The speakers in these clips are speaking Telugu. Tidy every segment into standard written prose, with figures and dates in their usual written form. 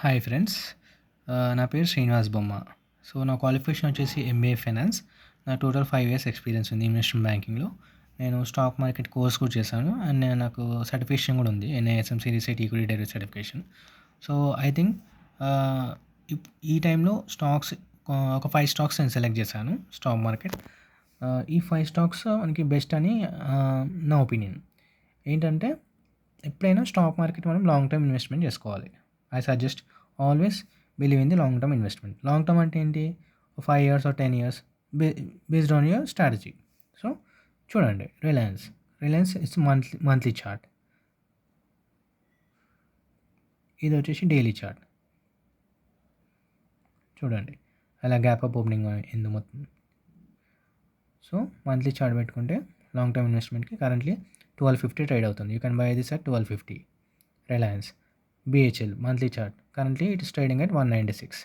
Hi friends. నా పేరు శ్రీనివాస్ బొమ్మ. సో, నా క్వాలిఫికేషన్ వచ్చేసి ఎంబీఏ ఫైనాన్స్. నా టోటల్ 5 ఇయర్స్ ఎక్స్పీరియన్స్ ఉంది ఇన్వెస్ట్‌మెంట్ బ్యాంకింగ్‌లో. నేను స్టాక్ మార్కెట్ కోర్స్ కూడా చేశాను. అండ్ నాకు సర్టిఫికేషన్ కూడా ఉంది. NISM series 8 equity derivative certification. So, I think ఆహ్, ఈ టైంలో స్టాక్స్ ఒక 5 స్టాక్స్ నేను సెలెక్ట్ చేశాను స్టాక్ మార్కెట్. ఈ 5 స్టాక్స్ మనకి బెస్ట్ అని నా ఒపీనియన్. ఏంటంటే ఎప్పుడైనా స్టాక్ మార్కెట్ మనం లాంగ్ టర్మ్ ఇన్వెస్ట్‌మెంట్ చేసుకోవాలి. I suggest always believe in the long term investment. Long term అంటే ఏంటి? 5 ఇయర్స్ ఆర్ 10 ఇయర్స్ బే based on your strategy. So, చూడండి రిలయన్స్ ఇట్స్ మంత్లీ చార్ట్. ఇది వచ్చేసి డైలీ చార్ట్. చూడండి అలా గ్యాప్ అప్ ఓపెనింగ్ అయింది మొత్తం. సో, మంత్లీ చార్ట్ పెట్టుకుంటే లాంగ్ టర్మ్ ఇన్వెస్ట్‌మెంట్‌కి కరెంట్లీ 1250 ట్రేడ్ అవుతుంది. You can by this at 1250. Reliance, BHL monthly chart currently it is trading at 196.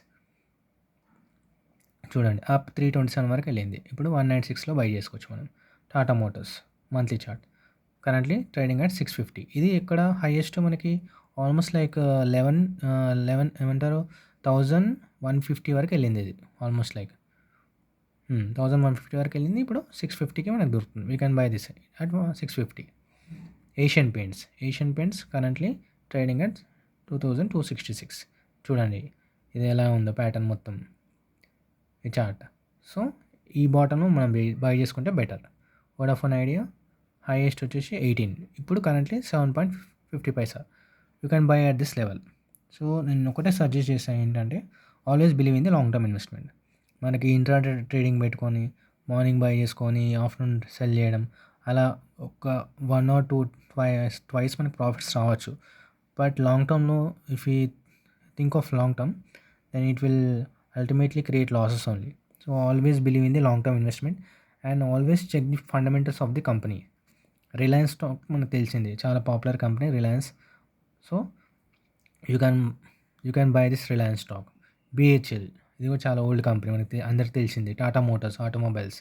చూడండి అప్ 327 వరకు వెళ్ళింది. ఇప్పుడు 196లో బై చేసుకోవచ్చు మనం. Tata Motors monthly chart currently trading at 650. ఇది ఇక్కడ హైయెస్ట్ మనకి ఆల్మోస్ట్ లైక్ 11 ఏమంటారు 1150 వరకు వెళ్ళింది. ఇది ఆల్మోస్ట్ లైక్ 1150 వరకు వెళ్ళింది. ఇప్పుడు 650కి మనకు దొరుకుతుంది. We can buy this at 650. Asian paints currently trading at 2266. చూడండి ఇది ఎలా ఉందో ప్యాటర్న్ మొత్తం ఈ చార్ట్. సో, ఈ బాటంలో మనం బై చేసుకుంటే బెటర్. వోడాఫోన్ ఐడియా హైయెస్ట్ వచ్చేసి 18. ఇప్పుడు కరెంట్లీ 7.50 పైసా. You can buy at this level. So, నేను ఒకటే సజెస్ట్ చేస్తాను ఏంటంటే always believe in the long term investment. మనకి ఇంట్రాడే ట్రేడింగ్ పెట్టుకొని మార్నింగ్ బై చేసుకొని ఆఫ్టర్నూన్ సెల్ చేయడం అలా ఒక 1 ఆర్ 2 ట్వైస్ మనకి ప్రాఫిట్స్ రావచ్చు. బట్ లాంగ్ టర్మ్‌లో if you think of long term then it will ultimately create losses only. So, always believe in the long term investment and always check the fundamentals of the company. Reliance stock మనకు తెలిసింది చాలా popular company Reliance. So, you can buy this Reliance stock. BHL ఇది కూడా చాలా ఓల్డ్ కంపెనీ మనకి అందరికి తెలిసింది. టాటా మోటార్స్ ఆటోమొబైల్స్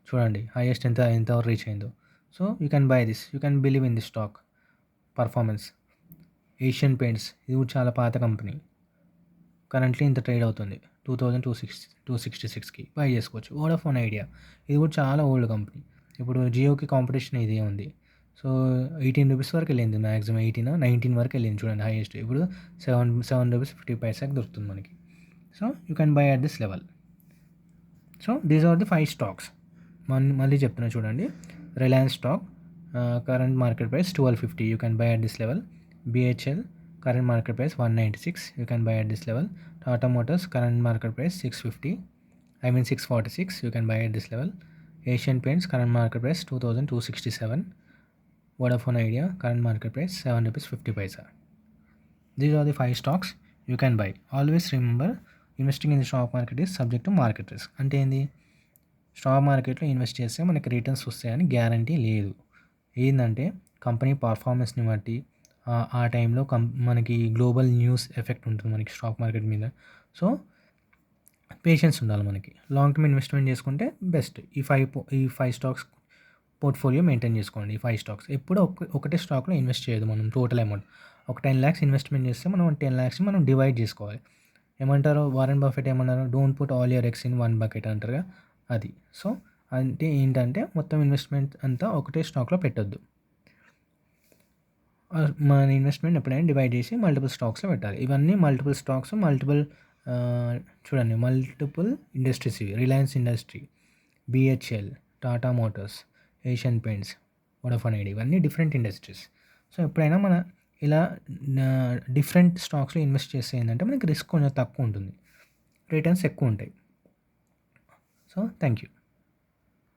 చూడండి హైయెస్ట్ ఎంత రీచ్ అయిందో. So, you can buy this. You can believe in this stock performance. Asian paints ఇది కూడా చాలా పాత కంపెనీ. కరెంట్లీ ఇంత ట్రేడ్ అవుతుంది 2266కి బై చేసుకోవచ్చు. వోడాఫోన్ ఐడియా ఇది కూడా చాలా ఓల్డ్ కంపెనీ. ఇప్పుడు జియోకి కాంపిటీషన్ ఇదే ఉంది. సో, 18 రూపీస్ వరకు వెళ్ళింది మ్యాక్సిమం 19 వరకు వెళ్ళింది చూడండి హైయెస్ట్. ఇప్పుడు 7 రూపీస్ 50 పైసాకి దొరుకుతుంది మనకి. So, you can buy at this level. So, these are the 5 stocks. మళ్ళీ చెప్తున్నా చూడండి. Reliance stock current market price 1250. You can buy at this level. BHL current market price 196. You can buy at this level. Tata Motors current market price 646. You can buy at this level. Asian Paints current market price 2267. Vodafone Idea current market price 7 rupees 50 paisa. These are the 5 stocks you can buy. Always remember, investing in the stock market is subject to market risk. అంటే ఏంది, స్టాక్ మార్కెట్లో ఇన్వెస్ట్ చేస్తే మనకి రిటర్న్స్ వస్తాయని గ్యారంటీ లేదు. ఏంటంటే కంపెనీ పర్ఫార్మెన్స్ని బట్టి ఆ టైంలో మనకి గ్లోబల్ న్యూస్ ఎఫెక్ట్ ఉంటుంది మనకి స్టాక్ మార్కెట్ మీద. సో, పేషెన్స్ ఉండాలి మనకి. లాంగ్ టర్మ్ ఇన్వెస్ట్మెంట్ చేసుకుంటే బెస్ట్. ఈ 5 స్టాక్స్ పోర్ట్ఫోలియో మెయింటైన్ చేసుకోండి. ఈ 5 స్టాక్స్ ఎప్పుడు ఒకటే స్టాక్లో ఇన్వెస్ట్ చేయదు మనం టోటల్ అమౌంట్. ఒక 10 lakhs ఇన్వెస్ట్మెంట్ చేస్తే మనం 10 lakhs మనం డివైడ్ చేసుకోవాలి. ఏమంటారు వారెన్ బఫెట్ ఏమన్నారు, don't put all your eggs in one bucket అంటారుగా అది. సో, అంటే ఏంటంటే మొత్తం ఇన్వెస్ట్మెంట్ అంతా ఒకటే స్టాక్లో పెట్టొద్దు. మన ఇన్వెస్ట్మెంట్ ఎప్పుడైనా డివైడ్ చేసి మల్టిపుల్ స్టాక్స్లో పెట్టాలి. ఇవన్నీ మల్టిపుల్ స్టాక్స్ చూడండి మల్టిపుల్ ఇండస్ట్రీస్ ఇవి. Reliance industry, BHL, Tata Motors, Asian paints, Vodafone idea ఇవన్నీ డిఫరెంట్ ఇండస్ట్రీస్. సో, ఎప్పుడైనా మన ఇలా డిఫరెంట్ స్టాక్స్లో ఇన్వెస్ట్ చేస్తే ఏంటంటే మనకి రిస్క్ కొంచెం తక్కువ ఉంటుంది, రిటర్న్స్ ఎక్కువ ఉంటాయి. So, thank you.